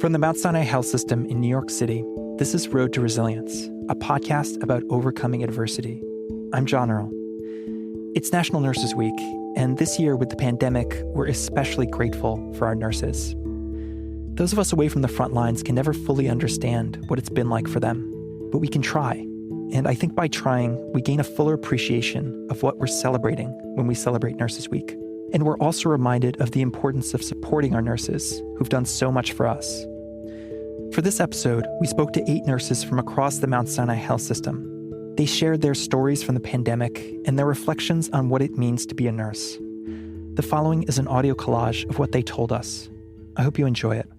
From the Mount Sinai Health System in New York City, this is Road to Resilience, a podcast about overcoming adversity. I'm John Earl. It's National Nurses Week, and this year with the pandemic, we're especially grateful for our nurses. Those of us away from the front lines can never fully understand what it's been like for them, but we can try. And I think by trying, we gain a fuller appreciation of what we're celebrating when we celebrate Nurses Week. And we're also reminded of the importance of supporting our nurses who've done so much for us. For this episode, we spoke to 8 nurses from across the Mount Sinai Health System. They shared their stories from the pandemic and their reflections on what it means to be a nurse. The following is an audio collage of what they told us. I hope you enjoy it.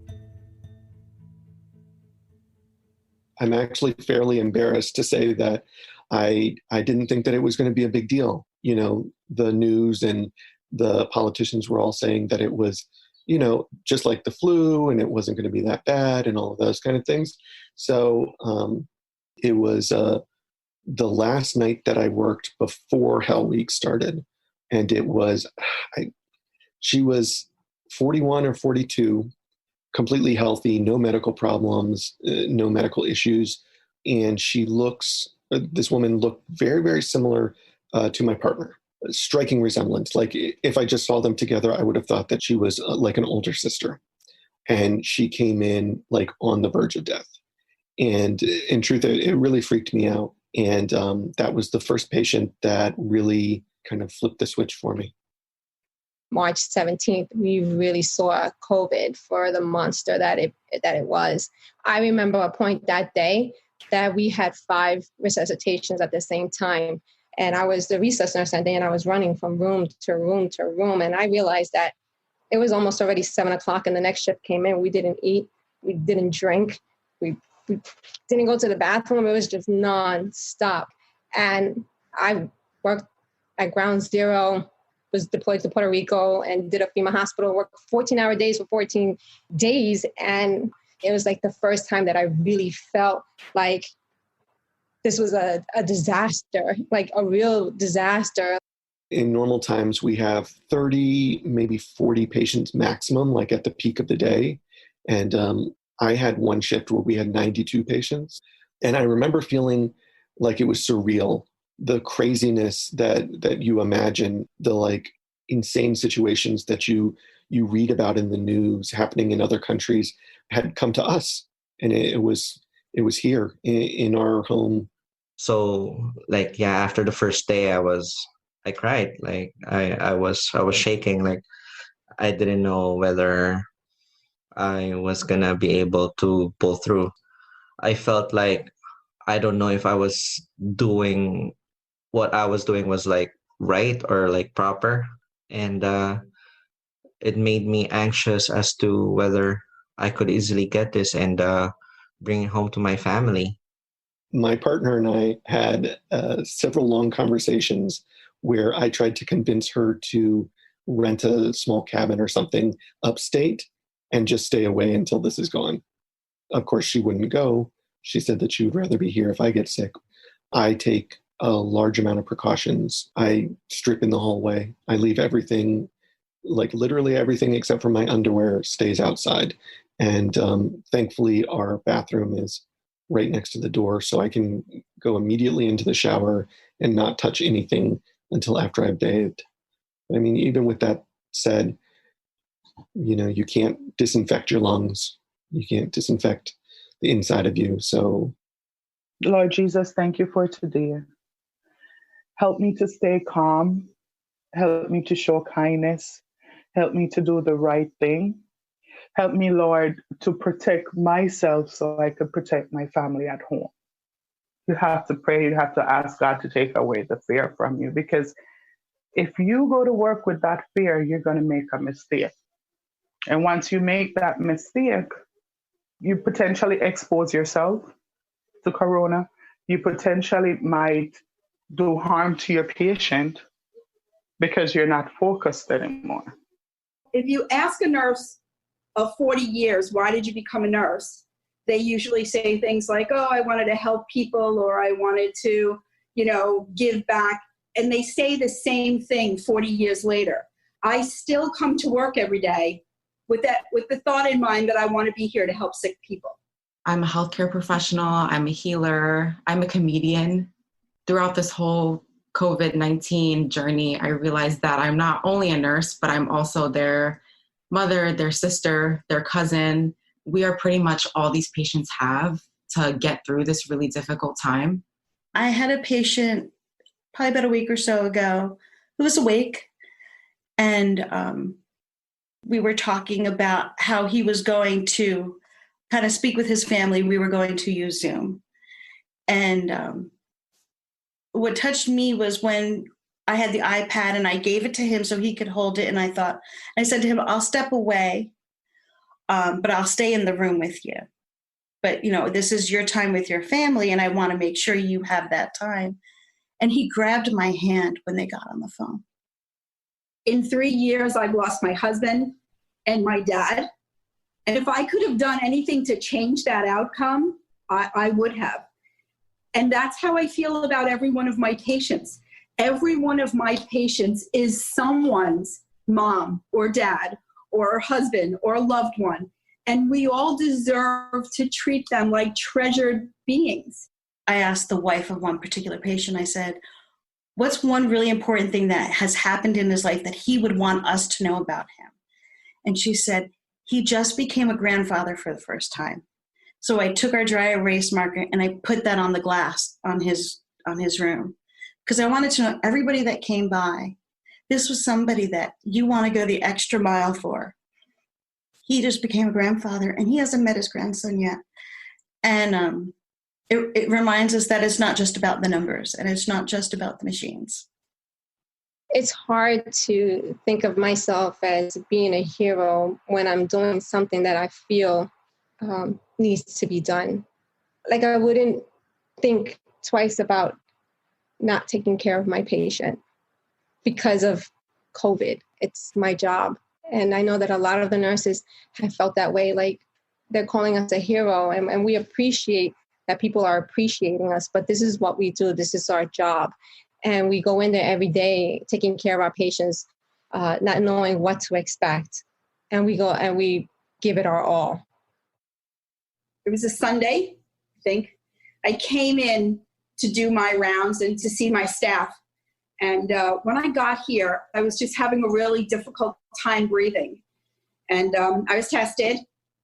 I'm actually fairly embarrassed to say that I didn't think that it was going to be a big deal. You know, the news and the politicians were all saying that it was, you know, just like the flu and it wasn't going to be that bad and all of those kind of things. So it was the last night that I worked before Hell Week started. And it was, she was 41 or 42, completely healthy, no medical problems, no medical issues. And this woman looked very, very similar to my partner. Striking resemblance. Like if I just saw them together, I would have thought that she was like an older sister. And she came in like on the verge of death. And in truth, it really freaked me out. And that was the first patient that really kind of flipped the switch for me. March 17th, we really saw COVID for the monster that it was. I remember a point that day that we had 5 resuscitations at the same time. And I was the resus nurse that day, and I was running from room to room to room. And I realized that it was almost already 7 o'clock, and the next shift came in. We didn't eat. We didn't drink. We didn't go to the bathroom. It was just nonstop. And I worked at Ground Zero, was deployed to Puerto Rico, and did a FEMA hospital, worked 14-hour days for 14 days. And it was like the first time that I really felt like this was a disaster, like a real disaster. In normal times, we have 30, maybe 40 patients maximum, like at the peak of the day. And I had one shift where we had 92 patients. And I remember feeling like it was surreal, the craziness that you imagine, the like insane situations that you read about in the news happening in other countries had come to us. And it was here in our home. So after the first day I cried. Like I was shaking. Like I didn't know whether I was gonna be able to pull through. I felt like I don't know if I was doing what I was doing was like right or like proper. And it made me anxious as to whether I could easily get this and bring it home to my family. My partner and I had several long conversations where I tried to convince her to rent a small cabin or something upstate and just stay away until this is gone. Of course, she wouldn't go. She said that she would rather be here if I get sick. I take a large amount of precautions. I strip in the hallway. I leave everything, like literally everything except for my underwear stays outside. And thankfully, our bathroom is right next to the door, so I can go immediately into the shower and not touch anything until after I've bathed. I mean, even with that said, you know, you can't disinfect your lungs. You can't disinfect the inside of you. So, Lord Jesus, thank you for today. Help me to stay calm. Help me to show kindness. Help me to do the right thing. Help me, Lord, to protect myself so I can protect my family at home. You have to pray. You have to ask God to take away the fear from you, because if you go to work with that fear, you're going to make a mistake. And once you make that mistake, you potentially expose yourself to corona. You potentially might do harm to your patient because you're not focused anymore. If you ask a nurse of 40 years, why did you become a nurse? They usually say things like, oh, I wanted to help people, or I wanted to, give back. And they say the same thing 40 years later. I still come to work every day with the thought in mind that I want to be here to help sick people. I'm a healthcare professional. I'm a healer. I'm a comedian. Throughout this whole COVID-19 journey, I realized that I'm not only a nurse, but I'm also their mother, their sister, their cousin. We are pretty much all these patients have to get through this really difficult time. I had a patient probably about a week or so ago who was awake, and we were talking about how he was going to kind of speak with his family. We were going to use Zoom. And what touched me was when I had the iPad and I gave it to him so he could hold it. And I said to him, I'll step away, but I'll stay in the room with you. But, this is your time with your family, and I want to make sure you have that time. And he grabbed my hand when they got on the phone. In 3 years, I've lost my husband and my dad. And if I could have done anything to change that outcome, I would have. And that's how I feel about every one of my patients. Every one of my patients is someone's mom or dad or husband or loved one. And we all deserve to treat them like treasured beings. I asked the wife of one particular patient, I said, what's one really important thing that has happened in his life that he would want us to know about him? And she said, he just became a grandfather for the first time. So I took our dry erase marker and I put that on the glass on his room, because I wanted to know everybody that came by, this was somebody that you want to go the extra mile for. He just became a grandfather and he hasn't met his grandson yet. And it reminds us that it's not just about the numbers and it's not just about the machines. It's hard to think of myself as being a hero when I'm doing something that I feel needs to be done. Like, I wouldn't think twice about not taking care of my patient because of COVID. It's my job. And I know that a lot of the nurses have felt that way, like they're calling us a hero, and we appreciate that people are appreciating us, but this is what we do. This is our job. And we go in there every day taking care of our patients, not knowing what to expect. And we go and we give it our all. It was a Sunday, I think. I came in to do my rounds and to see my staff. And when I got here, I was just having a really difficult time breathing. And I was tested,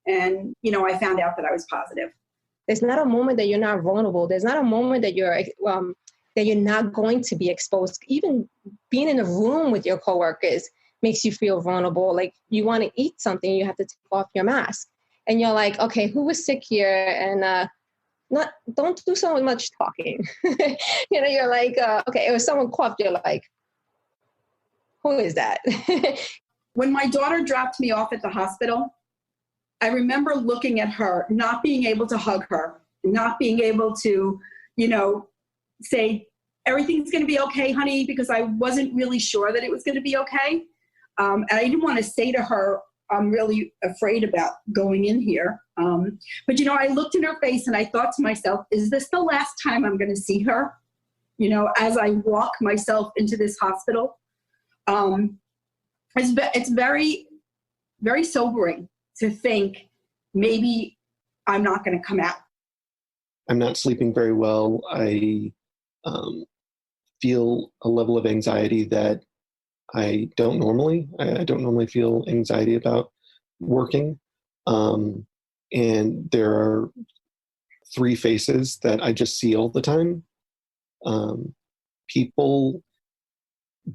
and, I found out that I was positive. There's not a moment that you're not vulnerable. There's not a moment that you're not going to be exposed. Even being in a room with your coworkers makes you feel vulnerable. Like, you want to eat something, you have to take off your mask. And you're like, okay, who was sick here? And don't do so much talking. You're like, okay, if someone coughed, you're like, who is that? When my daughter dropped me off at the hospital, I remember looking at her, not being able to hug her, not being able to, say, everything's going to be okay, honey, because I wasn't really sure that it was going to be okay. And I didn't want to say to her, I'm really afraid about going in here. But, I looked in her face and I thought to myself, is this the last time I'm going to see her? As I walk myself into this hospital. It's very, very sobering to think maybe I'm not going to come out. I'm not sleeping very well. I feel a level of anxiety that I don't normally. I don't normally feel anxiety about working. And there are 3 faces that I just see all the time. People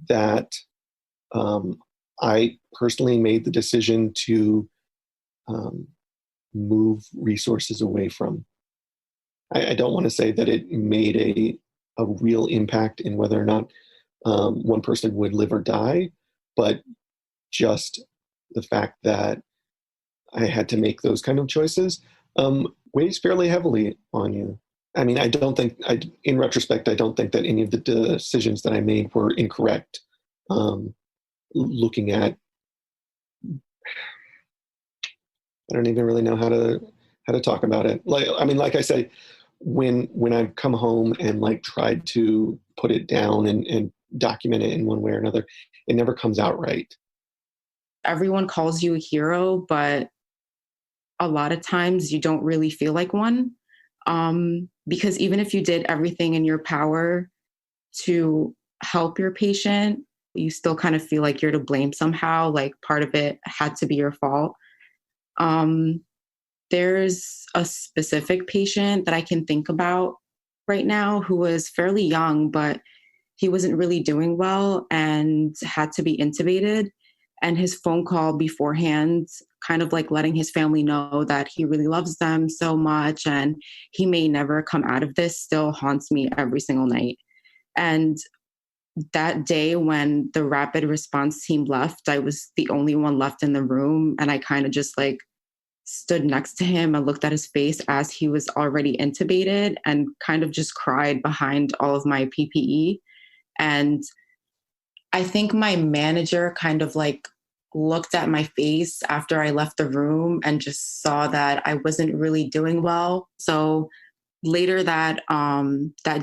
that I personally made the decision to move resources away from. I don't want to say that it made a real impact in whether or not one person would live or die, but just the fact that I had to make those kind of choices weighs fairly heavily on you. I mean, in retrospect, I don't think that any of the decisions that I made were incorrect. Looking at, I don't even really know how to talk about it. Like I say, when I've come home and tried to put it down and document it in one way or another, it never comes out right. everyone calls you a hero, but a lot of times you don't really feel like one. Because even if you did everything in your power to help your patient, you still kind of feel like you're to blame somehow, like part of it had to be your fault. There's a specific patient that I can think about right now who was fairly young, but he wasn't really doing well and had to be intubated. And his phone call beforehand, kind of like letting his family know that he really loves them so much and he may never come out of this, still haunts me every single night. And that day when the rapid response team left, I was the only one left in the room. And I kind of just like stood next to him and looked at his face as he was already intubated and kind of just cried behind all of my PPE. And I think my manager kind of like looked at my face after I left the room and just saw that I wasn't really doing well. So later that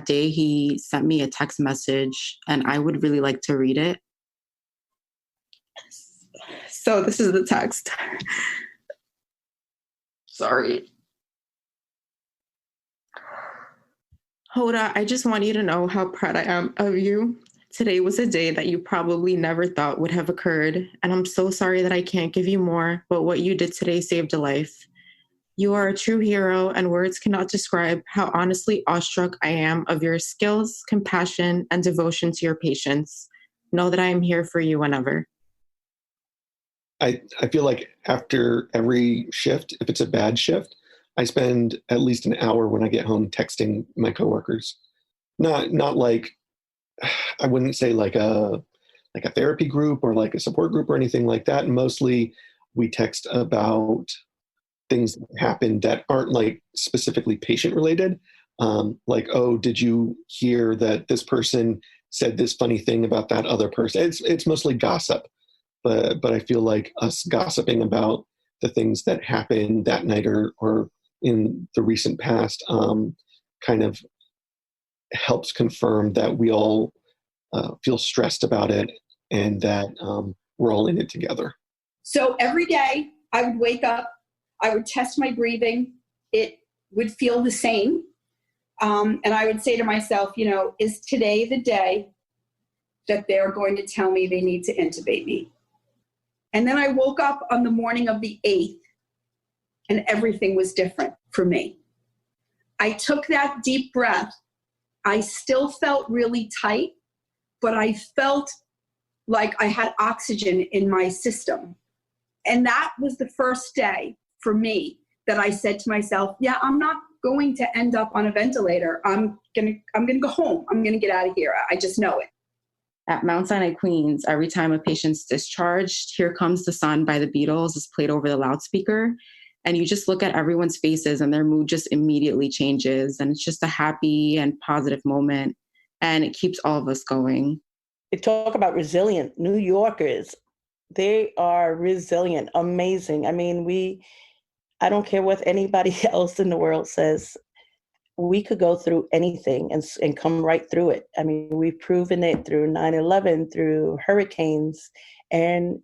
day, he sent me a text message, and I would really like to read it. So this is the text. Sorry. Hoda, I just want you to know how proud I am of you. Today was a day that you probably never thought would have occurred, and I'm so sorry that I can't give you more, but what you did today saved a life. You are a true hero, and words cannot describe how honestly awestruck I am of your skills, compassion, and devotion to your patients. Know that I am here for you whenever. I feel like after every shift, if it's a bad shift, I spend at least an hour when I get home texting my coworkers. Not like, I wouldn't say like a therapy group or like a support group or anything like that. Mostly we text about things that happen that aren't like specifically patient related. Like, oh, did you hear that this person said this funny thing about that other person? It's mostly gossip, but I feel like us gossiping about the things that happened that night or in the recent past kind of helps confirm that we all feel stressed about it and that we're all in it together. So every day I would wake up, I would test my breathing. It would feel the same. And I would say to myself, is today the day that they're going to tell me they need to intubate me? And then I woke up on the morning of the 8th and everything was different for me. I took that deep breath. I still felt really tight, but I felt like I had oxygen in my system. And that was the first day for me that I said to myself, yeah, I'm not going to end up on a ventilator. I'm gonna go home. I'm gonna get out of here. I just know it. At Mount Sinai, Queens, every time a patient's discharged, Here Comes the Sun by the Beatles is played over the loudspeaker. And you just look at everyone's faces and their mood just immediately changes. And it's just a happy and positive moment. And it keeps all of us going. They talk about resilient New Yorkers. They are resilient, amazing. I mean, I don't care what anybody else in the world says. We could go through anything and come right through it. I mean, we've proven it through 9/11, through hurricanes, and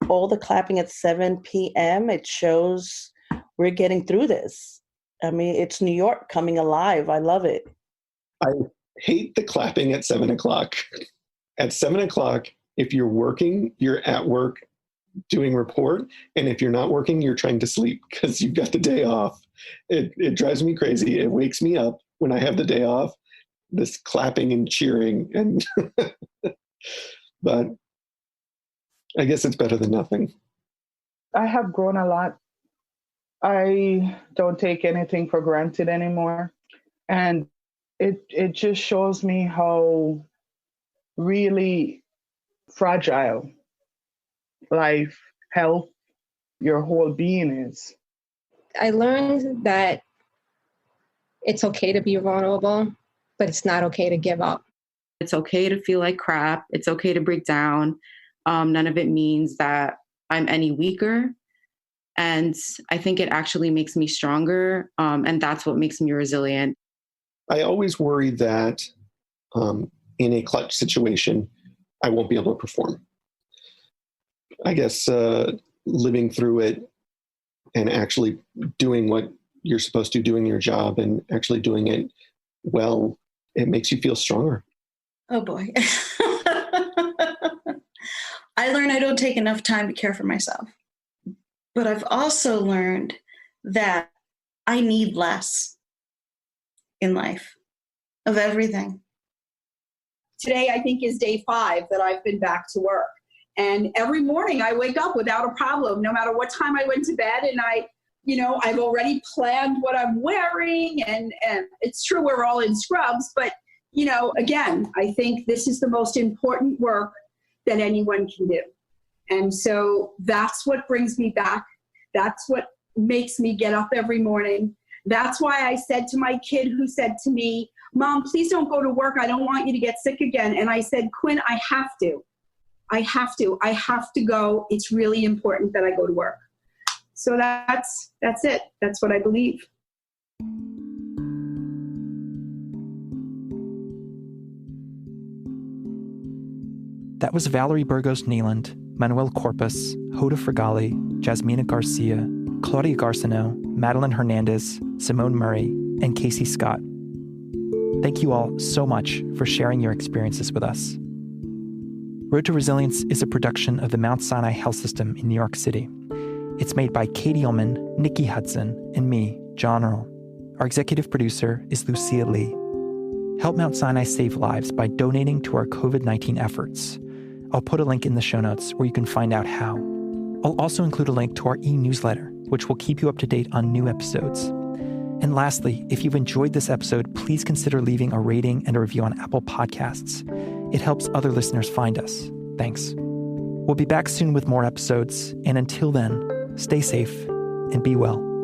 all the clapping at 7 p.m. It shows we're getting through this. I mean, it's New York coming alive. I love it. I hate the clapping at 7 o'clock. At 7 o'clock, if you're working, you're at work doing report. And if you're not working, you're trying to sleep because you've got the day off. It drives me crazy. It wakes me up when I have the day off, this clapping and cheering. And but I guess it's better than nothing. I have grown a lot. I don't take anything for granted anymore. And it just shows me how really fragile life, health, your whole being is. I learned that it's okay to be vulnerable, but it's not okay to give up. It's okay to feel like crap. It's okay to break down. None of it means that I'm any weaker. And I think it actually makes me stronger. And that's what makes me resilient. I always worry that in a clutch situation, I won't be able to perform. I guess, living through it and actually doing what you're supposed to, doing your job and actually doing it well, it makes you feel stronger. Oh boy. I learned I don't take enough time to care for myself. But I've also learned that I need less in life of everything. Today, I think, is day 5 that I've been back to work. And every morning I wake up without a problem, no matter what time I went to bed. And I've already planned what I'm wearing. And it's true, we're all in scrubs. But, again, I think this is the most important work that anyone can do. And so that's what brings me back. That's what makes me get up every morning. That's why I said to my kid who said to me, "Mom, please don't go to work. I don't want you to get sick again." And I said, "Quinn, I have to. I have to go. It's really important that I go to work." So that's it. That's what I believe. That was Valerie Burgos Neeland, Manuel Corpus, Hoda Frigali, Jasmina Garcia, Claudia Garcino, Madeline Hernandez, Simone Murray, and Casey Scott. Thank you all so much for sharing your experiences with us. Road to Resilience is a production of the Mount Sinai Health System in New York City. It's made by Katie Ullman, Nikki Hudson, and me, John Earl. Our executive producer is Lucia Lee. Help Mount Sinai save lives by donating to our COVID-19 efforts. I'll put a link in the show notes where you can find out how. I'll also include a link to our e-newsletter, which will keep you up to date on new episodes. And lastly, if you've enjoyed this episode, please consider leaving a rating and a review on Apple Podcasts. It helps other listeners find us. Thanks. We'll be back soon with more episodes, and until then, stay safe and be well.